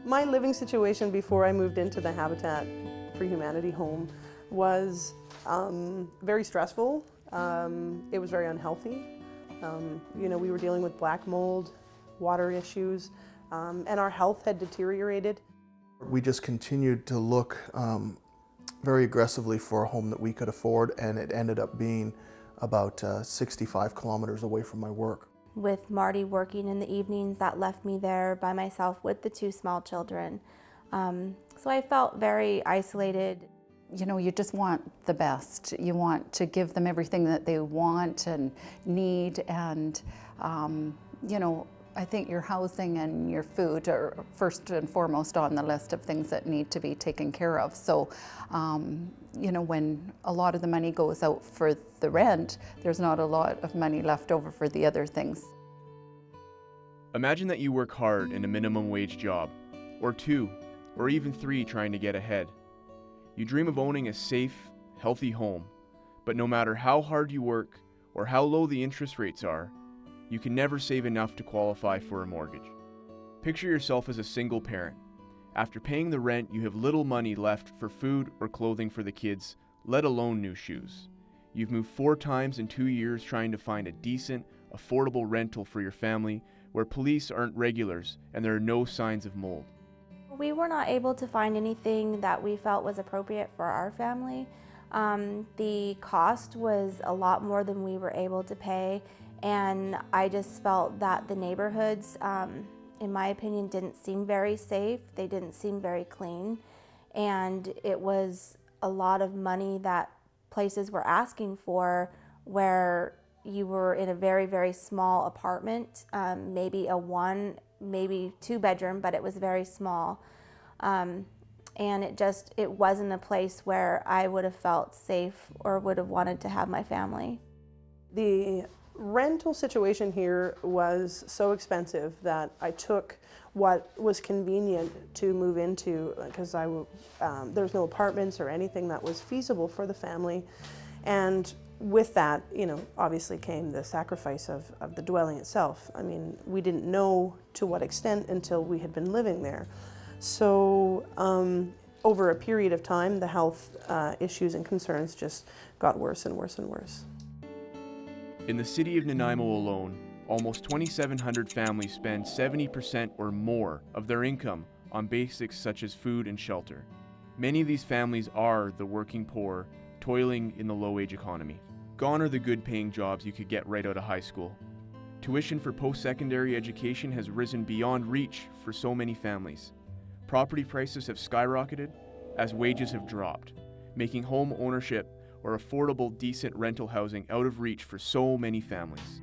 My living situation before I moved into the Habitat for Humanity home was very stressful. It was very unhealthy. You know, we were dealing with black mold, water issues, and our health had deteriorated. We just continued to look very aggressively for a home that we could afford, and it ended up being about 65 kilometers away from my work. With Marty working in the evenings, that left me there by myself with the two small children. So I felt very isolated. You know, you just want the best. You want to give them everything that they want and need, and you know, I think your housing and your food are first and foremost on the list of things that need to be taken care of. So, you know, when a lot of the money goes out for the rent, there's not a lot of money left over for the other things. Imagine that you work hard in a minimum wage job, or 2, or even 3 trying to get ahead. You dream of owning a safe, healthy home, but no matter how hard you work or how low the interest rates are, you can never save enough to qualify for a mortgage. Picture yourself as a single parent. After paying the rent, you have little money left for food or clothing for the kids, let alone new shoes. You've moved 4 times in 2 years trying to find a decent, affordable rental for your family where police aren't regulars and there are no signs of mold. We were not able to find anything that we felt was appropriate for our family. The cost was a lot more than we were able to pay, and I just felt that the neighborhoods, in my opinion, didn't seem very safe. They didn't seem very clean, and it was a lot of money that places were asking for, where you were in a very, very small apartment, maybe a 1, maybe 2 bedroom, but it was very small. And it wasn't a place where I would have felt safe or would have wanted to have my family. The rental situation here was so expensive that I took what was convenient to move into, because there's no apartments or anything that was feasible for the family. And with that, you know, obviously came the sacrifice of the dwelling itself. I mean, we didn't know to what extent until we had been living there. So over a period of time, the health issues and concerns just got worse and worse and worse. In the city of Nanaimo alone, almost 2,700 families spend 70% or more of their income on basics such as food and shelter. Many of these families are the working poor, toiling in the low-wage economy. Gone are the good-paying jobs you could get right out of high school. Tuition for post-secondary education has risen beyond reach for so many families. Property prices have skyrocketed as wages have dropped, making home ownership or affordable, decent rental housing out of reach for so many families.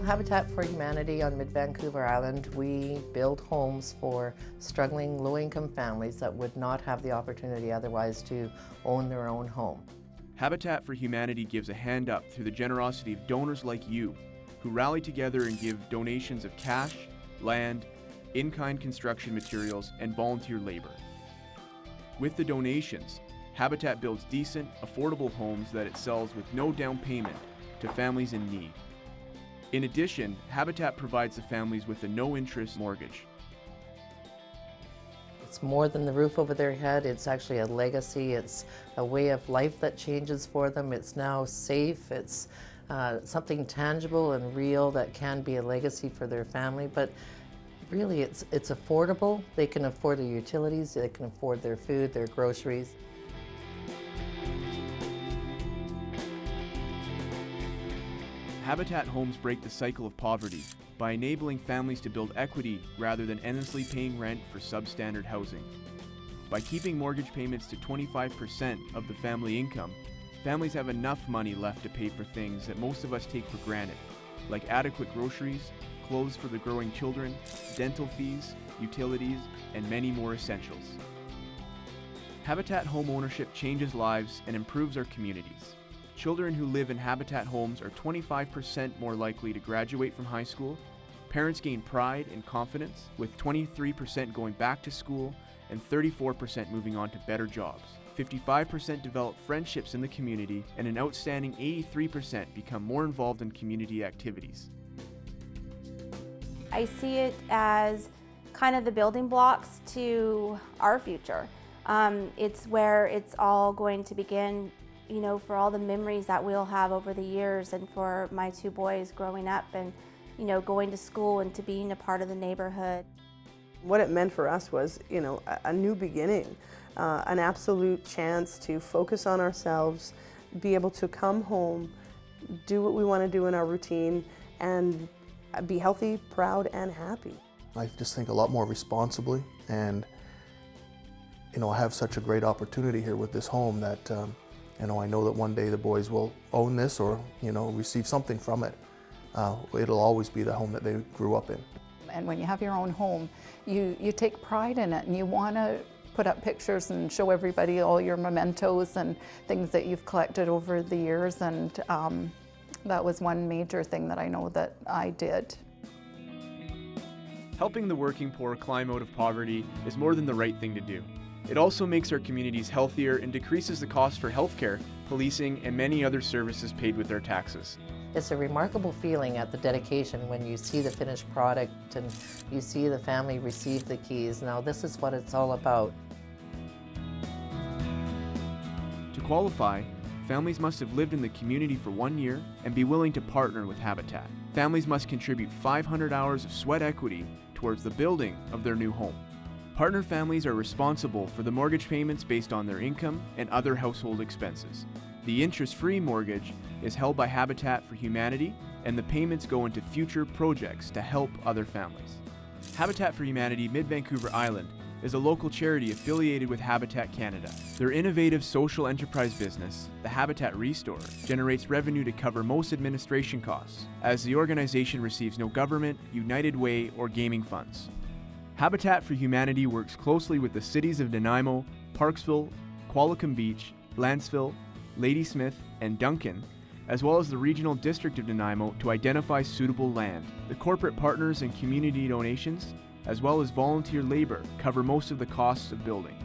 Habitat for Humanity on Mid-Vancouver Island, we build homes for struggling low-income families that would not have the opportunity otherwise to own their own home. Habitat for Humanity gives a hand up through the generosity of donors like you, who rally together and give donations of cash, land, in-kind construction materials, and volunteer labor. With the donations, Habitat builds decent, affordable homes that it sells with no down payment to families in need. In addition, Habitat provides the families with a no-interest mortgage. It's more than the roof over their head. It's actually a legacy. It's a way of life that changes for them. It's now safe. It's something tangible and real that can be a legacy for their family. But really, it's affordable. They can afford their utilities. They can afford their food, their groceries. Habitat homes break the cycle of poverty by enabling families to build equity rather than endlessly paying rent for substandard housing. By keeping mortgage payments to 25% of the family income, families have enough money left to pay for things that most of us take for granted, like adequate groceries, clothes for the growing children, dental fees, utilities, and many more essentials. Habitat home ownership changes lives and improves our communities. Children who live in Habitat homes are 25% more likely to graduate from high school. Parents gain pride and confidence, with 23% going back to school and 34% moving on to better jobs. 55% develop friendships in the community, and an outstanding 83% become more involved in community activities. I see it as kind of the building blocks to our future. It's where it's all going to begin, you know, for all the memories that we'll have over the years, and for my two boys growing up and, you know, going to school and to being a part of the neighborhood. What it meant for us was, you know, a new beginning, an absolute chance to focus on ourselves, be able to come home, do what we want to do in our routine, and be healthy, proud, and happy. I just think a lot more responsibly, and you know, I have such a great opportunity here with this home that you know, I know that one day the boys will own this, or you know, receive something from it. It'll always be the home that they grew up in. And when you have your own home, you take pride in it, and you want to put up pictures and show everybody all your mementos and things that you've collected over the years, and that was one major thing that I know that I did. Helping the working poor climb out of poverty is more than the right thing to do. It also makes our communities healthier and decreases the cost for healthcare, policing, and many other services paid with their taxes. It's a remarkable feeling at the dedication when you see the finished product and you see the family receive the keys. Now this is what it's all about. To qualify, families must have lived in the community for 1 year and be willing to partner with Habitat. Families must contribute 500 hours of sweat equity towards the building of their new home. Partner families are responsible for the mortgage payments based on their income and other household expenses. The interest-free mortgage is held by Habitat for Humanity, and the payments go into future projects to help other families. Habitat for Humanity Mid-Vancouver Island is a local charity affiliated with Habitat Canada. Their innovative social enterprise business, the Habitat Restore, generates revenue to cover most administration costs, as the organization receives no government, United Way, or gaming funds. Habitat for Humanity works closely with the cities of Nanaimo, Parksville, Qualicum Beach, Lanceville, Ladysmith, and Duncan, as well as the Regional District of Nanaimo, to identify suitable land. The corporate partners and community donations, as well as volunteer labor, cover most of the costs of building.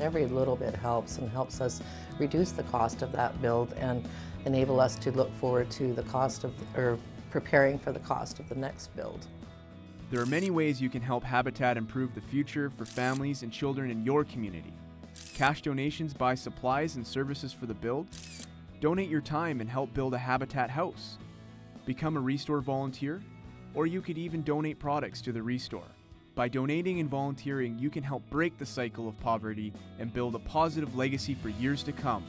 Every little bit helps, and helps us reduce the cost of that build and enable us to look forward to the cost of, or preparing for the cost of the next build. There are many ways you can help Habitat improve the future for families and children in your community. Cash donations buy supplies and services for the build. Donate your time and help build a Habitat house. Become a Restore volunteer, or you could even donate products to the Restore. By donating and volunteering, you can help break the cycle of poverty and build a positive legacy for years to come.